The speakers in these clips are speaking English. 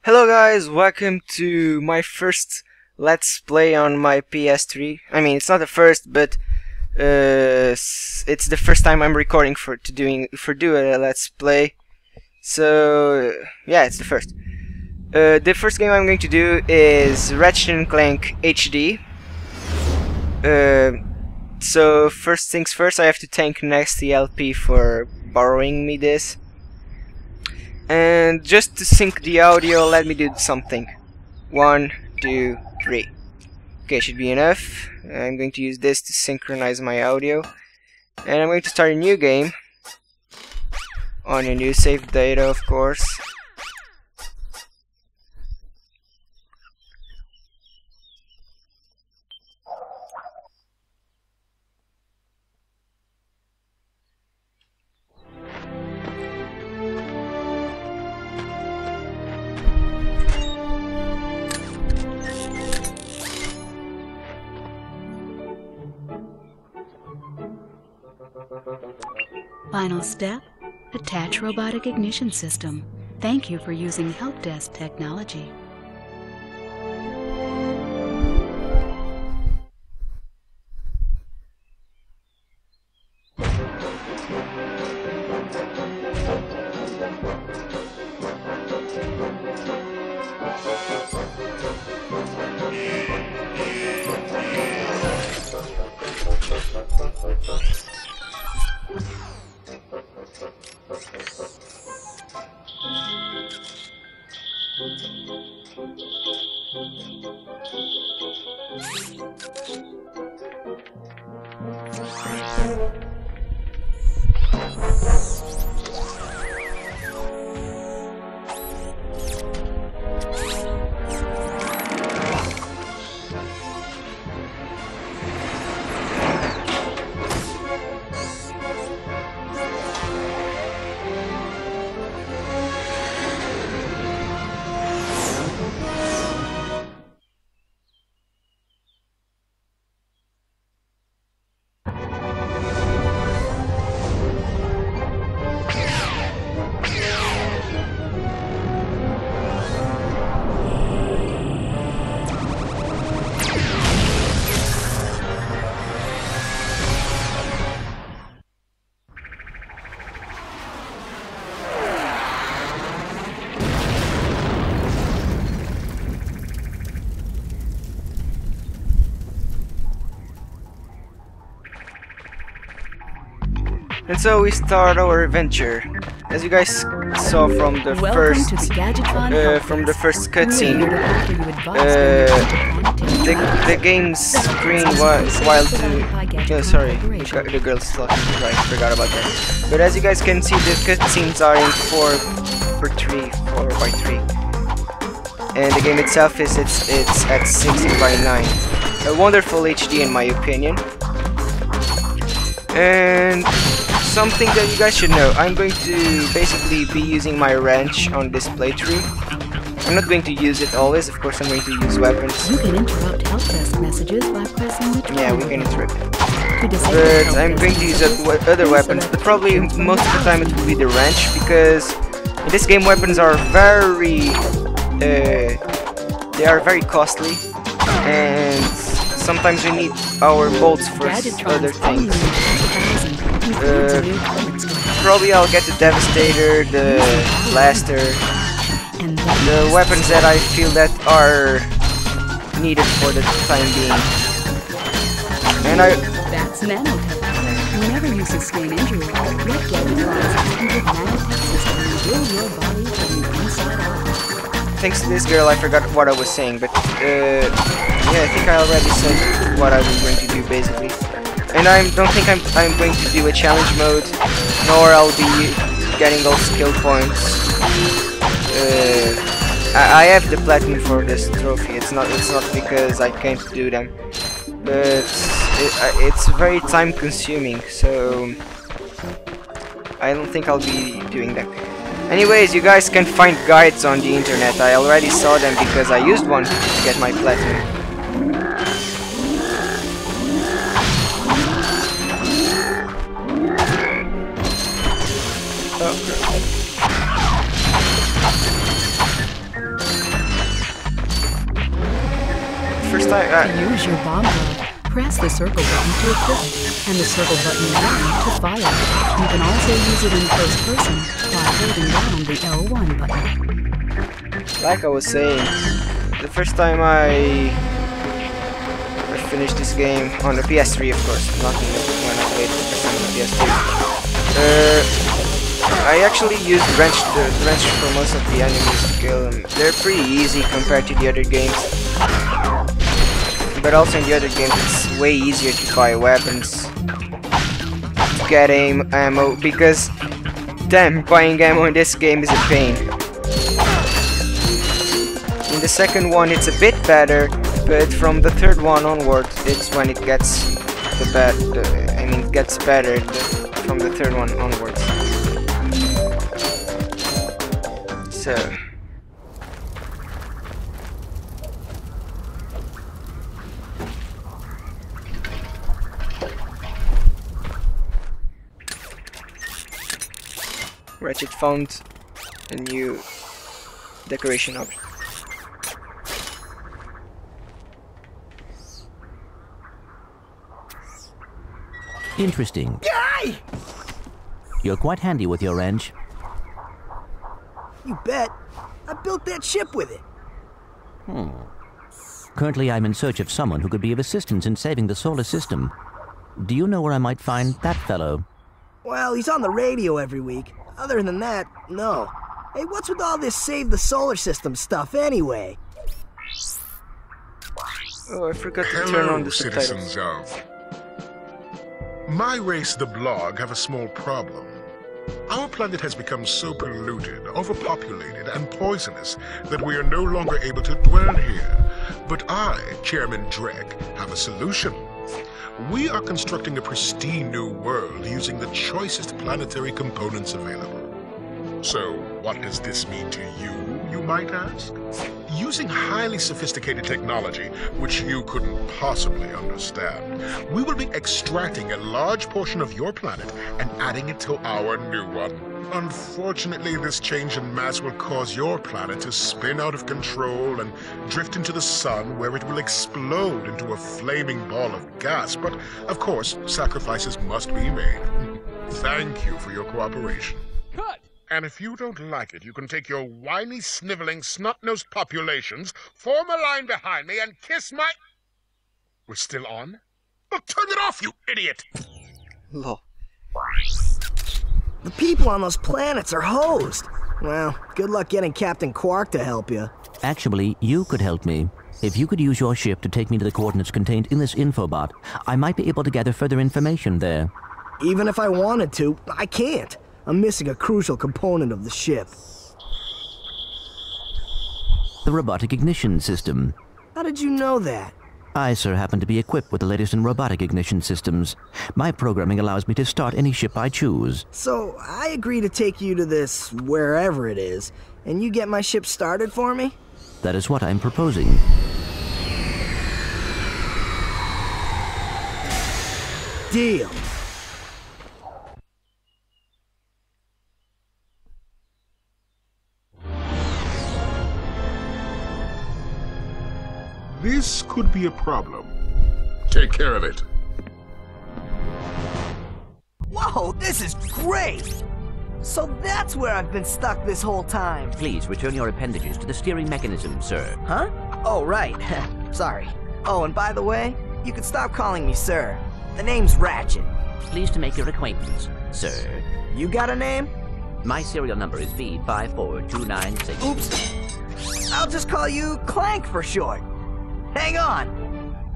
Hello guys, welcome to my first Let's Play on my PS3. I mean, it's not the first, but it's the first time I'm recording for do a Let's Play. So yeah, it's the first. The first game I'm going to do is Ratchet Clank HD. So first things first, I have to thank Nasty LP for borrowing me this. And just to sync the audio, let me do something. 1, 2, 3. Okay, should be enough. I'm going to use this to synchronize my audio. And I'm going to start a new game. On a new save data, of course. Final step, attach robotic ignition system. Thank you for using help desk technology. And so we start our adventure. As you guys saw from the first cutscene, the game's screen while sorry, the girl's talking. I forgot about that. But as you guys can see, the cutscenes are in 4:3, and the game itself it's at 60:9. A wonderful HD in my opinion. And something that you guys should know, I'm going to basically be using my wrench on this playthrough. I'm not going to use it always, of course I'm going to use weapons. You can interrupt help desk messages by pressing the yeah, we can interrupt. But I'm going to use other weapons, but probably most of the time it will be the wrench, because in this game weapons are very costly, and sometimes we need our bolts for other things. Probably I'll get the Devastator, the Blaster, the weapons that I feel that are needed for the time being. And That's nanotech. Whenever you sustain injury, let Gadgetron's patented nanotech system rebuild your body from the inside out. Thanks to this girl, I forgot what I was saying, but yeah, I think I already said what I was going to do basically. And I don't think I'm going to do a challenge mode, nor I'll be getting all skill points. I have the platinum for this trophy. It's not because I can't do them, but it's very time consuming, so I don't think I'll be doing that. Anyways, you guys can find guides on the internet. I already saw them because I used one to get my platinum. first time. To use your bomb glove, press the circle button to equip it, and the circle button down to fire. You can also use it in first person by holding down the L1 button. Like I was saying, the first time I finished this game on the PS3, of course, not when I played it the first time on the PS2. I actually used the wrench for most of the enemies to kill them. They're pretty easy compared to the other games. But also in the other games it's way easier to buy weapons, to get ammo, because damn, buying ammo in this game is a pain. In the second one it's a bit better, but from the third one onward it's when it gets it gets better from the third one onwards. So Ratchet found a new decoration option. Interesting. Yay! You're quite handy with your wrench. You bet. I built that ship with it. Currently, I'm in search of someone who could be of assistance in saving the solar system. Do you know where I might find that fellow? Well, he's on the radio every week. Other than that, no. Hey, what's with all this save the solar system stuff anyway? Oh, I forgot to turn on the citizens subtitles. of my race, the Blog, have a small problem. Our planet has become so polluted, overpopulated, and poisonous that we are no longer able to dwell here. But I, Chairman Drek, have a solution. We are constructing a pristine new world using the choicest planetary components available. So, what does this mean to you might ask? Using highly sophisticated technology, which you couldn't possibly understand, we will be extracting a large portion of your planet and adding it to our new one. Unfortunately, this change in mass will cause your planet to spin out of control and drift into the sun, where it will explode into a flaming ball of gas. But, of course, sacrifices must be made. Thank you for your cooperation. Cut! And if you don't like it, you can take your whiny, sniveling, snot-nosed populations, form a line behind me, and kiss my... We're still on? Well, turn it off, you idiot! Lol. The people on those planets are hosed. Well, good luck getting Captain Quark to help you. Actually, you could help me. If you could use your ship to take me to the coordinates contained in this infobot, I might be able to gather further information there. Even if I wanted to, I can't. I'm missing a crucial component of the ship. The robotic ignition system. How did you know that? I, sir, happen to be equipped with the latest in robotic ignition systems. My programming allows me to start any ship I choose. So, I agree to take you to this, wherever it is, and you get my ship started for me? That is what I'm proposing. Deal. This could be a problem. Take care of it. Whoa, this is great! So that's where I've been stuck this whole time. Please return your appendages to the steering mechanism, sir. Huh? Oh, right. Sorry. Oh, and by the way, you can stop calling me sir. The name's Ratchet. Pleased to make your acquaintance, sir. You got a name? My serial number is V54296. Oops. I'll just call you Clank for short. Hang on!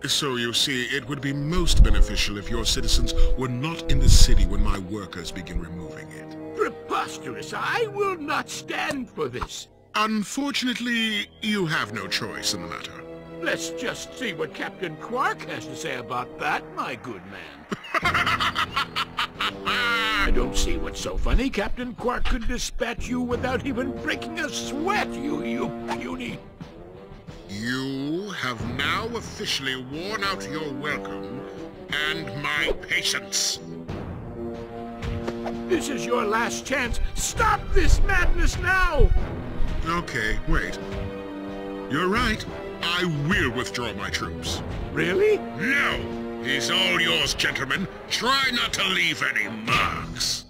So you see, it would be most beneficial if your citizens were not in the city when my workers begin removing it. Preposterous! I will not stand for this. Unfortunately, you have no choice in the matter. Let's just see what Captain Quark has to say about that, my good man. I don't see what's so funny. Captain Quark could dispatch you without even breaking a sweat, you puny. You have now officially worn out your welcome and my patience. This is your last chance. Stop this madness now! Okay, wait. You're right. I will withdraw my troops. Really? No! He's all yours, gentlemen. Try not to leave any marks.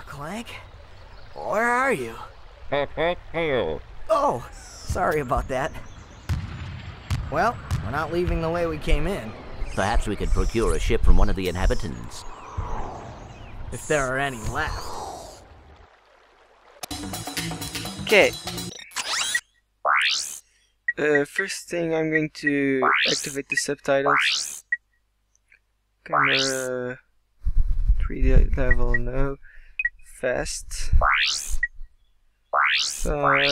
Clank? Where are you? Oh, sorry about that. Well, we're not leaving the way we came in. Perhaps we could procure a ship from one of the inhabitants. If there are any left. Okay. First thing, I'm going to activate the subtitles. Camera 3D level, no. Fast. So I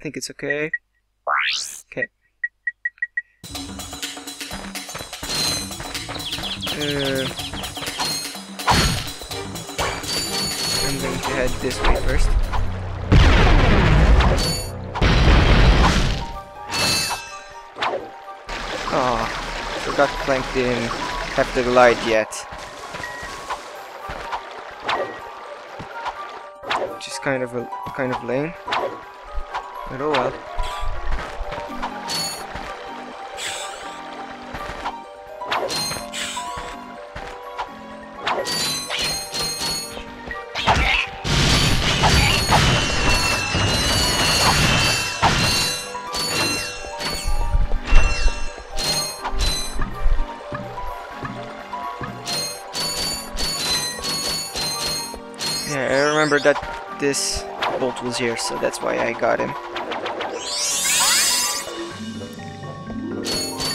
think it's okay. Okay. I'm going to head this way first. Oh, forgot Clank didn't have the glide yet. Which is kind of lame. But oh well. Yeah, I remember that this bolt was here, so that's why I got him.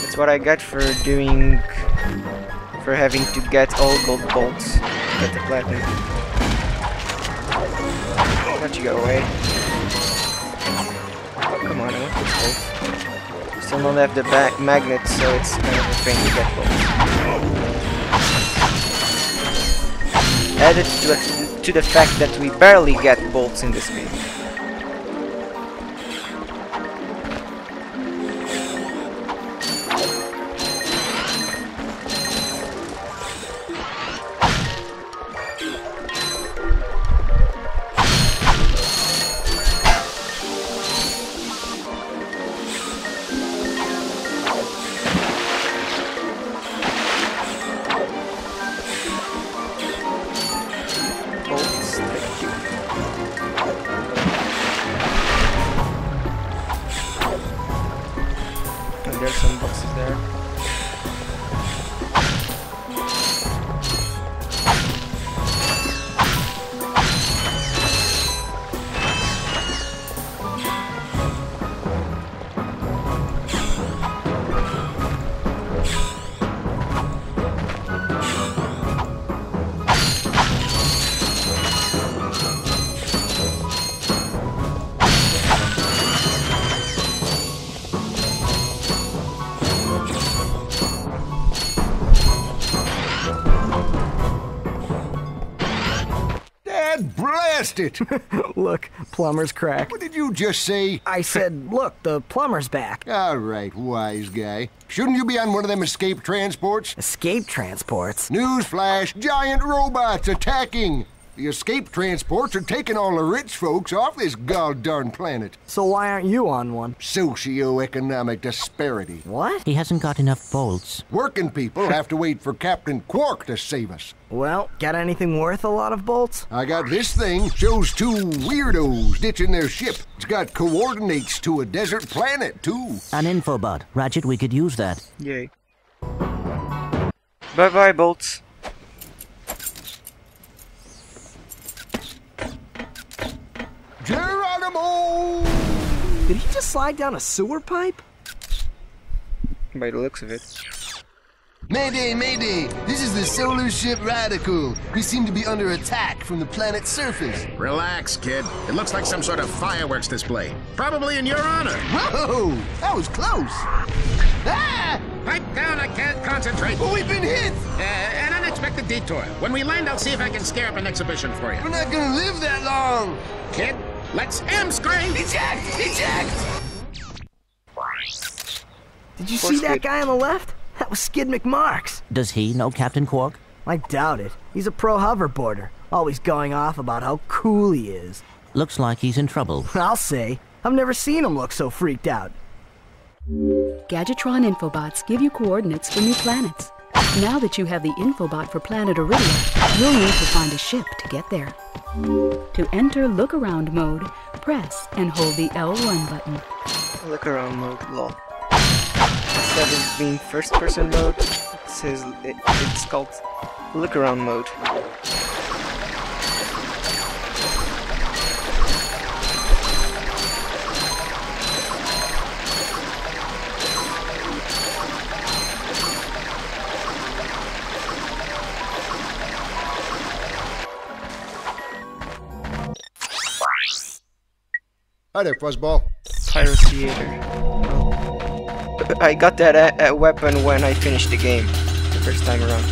That's what I got for having to get all gold bolts at the platinum. Don't you go away. Oh, come on, I want this bolt. Still don't have the magnet, so it's kind of a pain to get bolts. Added to the fact that we barely get bolts in this game. There's some boxes there. Blast it! Look, plumber's crack. What did you just say? I said, look, the plumber's back. All right, wise guy. Shouldn't you be on one of them escape transports? Escape transports? Newsflash, giant robots attacking! The escape transports are taking all the rich folks off this god-darn planet. So why aren't you on one? Socioeconomic disparity. What? He hasn't got enough bolts. Working people have to wait for Captain Quark to save us. Well, got anything worth a lot of bolts? I got this thing. Shows two weirdos ditching their ship. It's got coordinates to a desert planet, too. An infobot. Ratchet, we could use that. Yay. Bye-bye, bolts. Geronimo! Did he just slide down a sewer pipe? By the looks of it. Mayday, mayday! This is the solar ship Radical. We seem to be under attack from the planet's surface. Relax, kid. It looks like some sort of fireworks display. Probably in your honor. Whoa! That was close! Ah! Pipe down, I can't concentrate. But we've been hit! An unexpected detour. When we land, I'll see if I can scare up an exhibition for you. We're not gonna live that long! Kid, let's M-screen! Eject! Eject! Did you see that guy on the left? That was Skid McMarks. Does he know Captain Quark? I doubt it. He's a pro hoverboarder, always going off about how cool he is. Looks like he's in trouble. I'll say. I've never seen him look so freaked out. Gadgetron infobots give you coordinates for new planets. Now that you have the infobot for planet Iridia, you'll need to find a ship to get there. To enter look-around mode, press and hold the L1 button. Look around mode, lol. Instead of being first-person mode, it's called look around mode. Hi there, Fuzzball. Pyrociator. I got that weapon when I finished the game the first time around.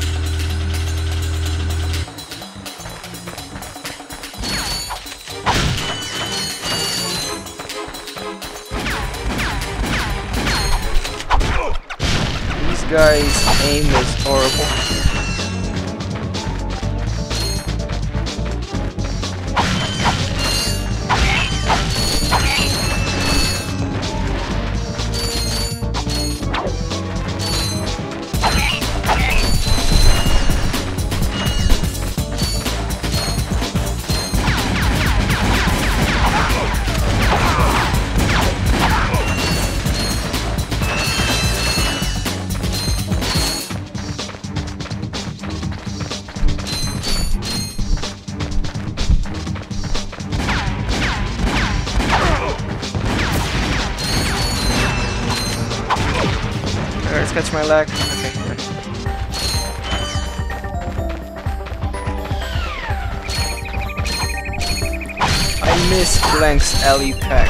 These guys' aim is horrible. Let's catch my lag. Okay. I miss Blank's alley pack.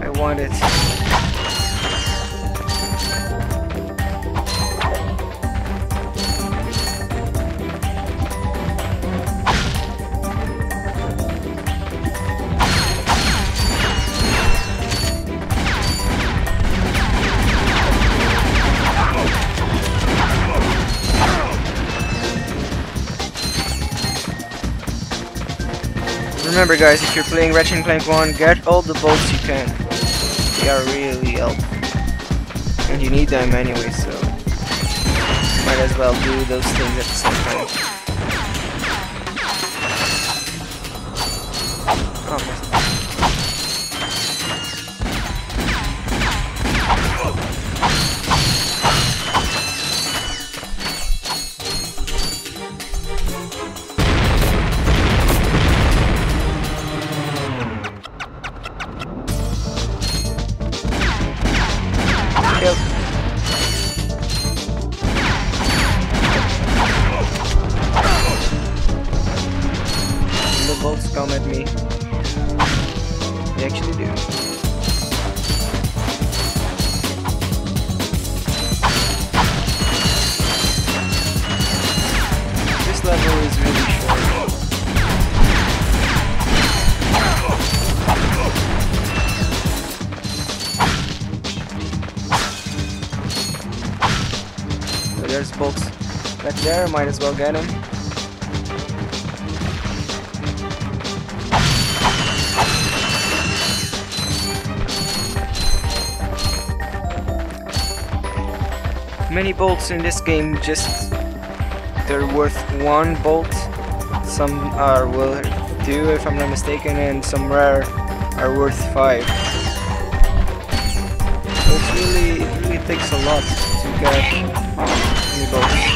I want it. Remember guys, if you're playing Ratchet Clank 1, get all the bolts you can. They are really helpful. And you need them anyway, so might as well do those things at the same time. Oh, the bolts come at me. They actually do. This level is really short. So there's bolts back there, might as well get them. Many bolts in this game they're worth 1 bolt. Some are worth 2 if I'm not mistaken, and some rare are worth 5. So it really takes a lot to get many bolts.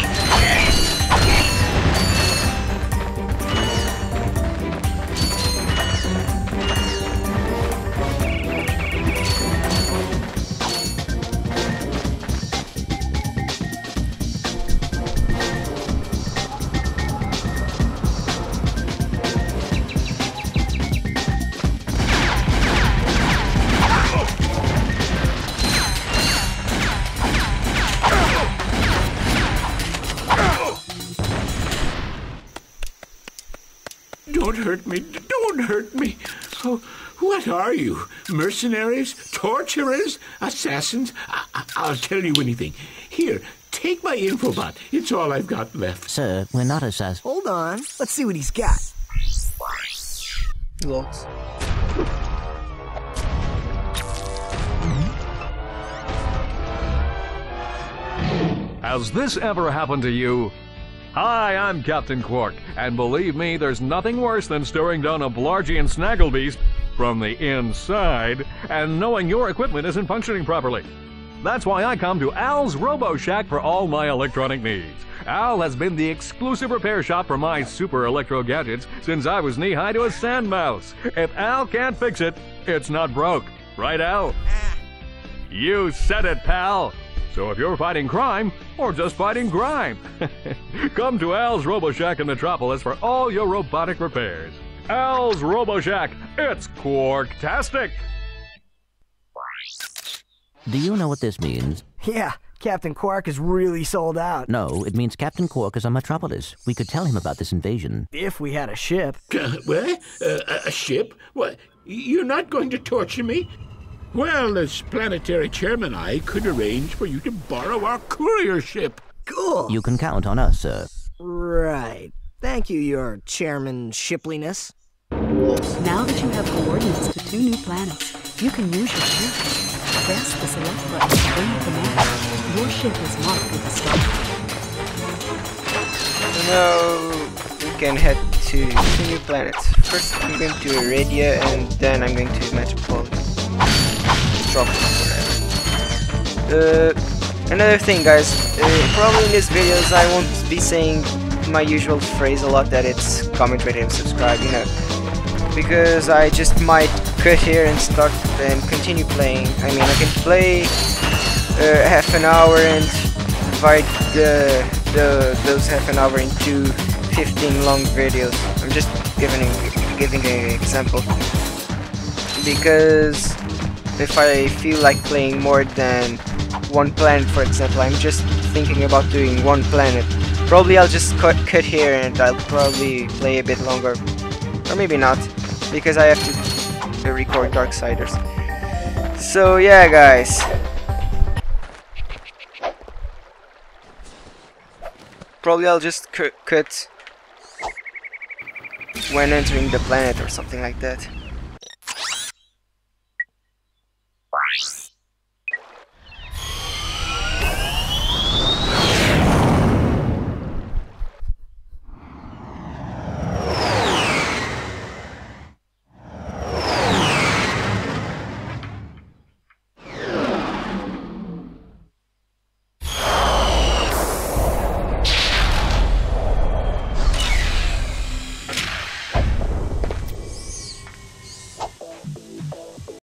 Don't hurt me. Don't hurt me. Oh, What are you? Mercenaries? Torturers? Assassins? I'll tell you anything. Here, take my infobot. It's all I've got left. Sir, we're not assassins. Hold on. Let's see what he's got. Lots. Has this ever happened to you? Hi, I'm Captain Quark, and believe me, there's nothing worse than staring down a Blargian snagglebeast from the inside and knowing your equipment isn't functioning properly. That's why I come to Al's Robo Shack for all my electronic needs. Al has been the exclusive repair shop for my super electro gadgets since I was knee-high to a sand mouse. If Al can't fix it, it's not broke. Right, Al? You said it, pal! So if you're fighting crime, or just fighting grime, come to Al's Robo Shack in Metropolis for all your robotic repairs. Al's Robo Shack, it's Quarktastic! Do you know what this means? Yeah, Captain Quark is really sold out. No, it means Captain Quark is on Metropolis. We could tell him about this invasion. If we had a ship. What? A ship? What? You're not going to torture me? Well, as planetary chairman, I could arrange for you to borrow our courier ship. Cool. You can count on us, sir. Right. Thank you, your chairman shipliness. Now that you have coordinates to 2 new planets, you can use your ship. Press the select button to bring up the map. Your ship is marked with a star. So now we can head to 2 new planets. First I'm going to Iridia and then I'm going to Metropolis. Another thing, guys, probably in these videos I won't be saying my usual phrase a lot, that it's comment, rate, and subscribe, you know, because I just might cut here and start and continue playing. I mean, I can play half an hour and divide those half an hour into 15 long videos. I'm just giving an example, because if I feel like playing more than 1 planet, for example, I'm just thinking about doing 1 planet, probably I'll just cut here and I'll probably play a bit longer, or maybe not, because I have to record Darksiders. So yeah, guys, probably I'll just cut when entering the planet or something like that.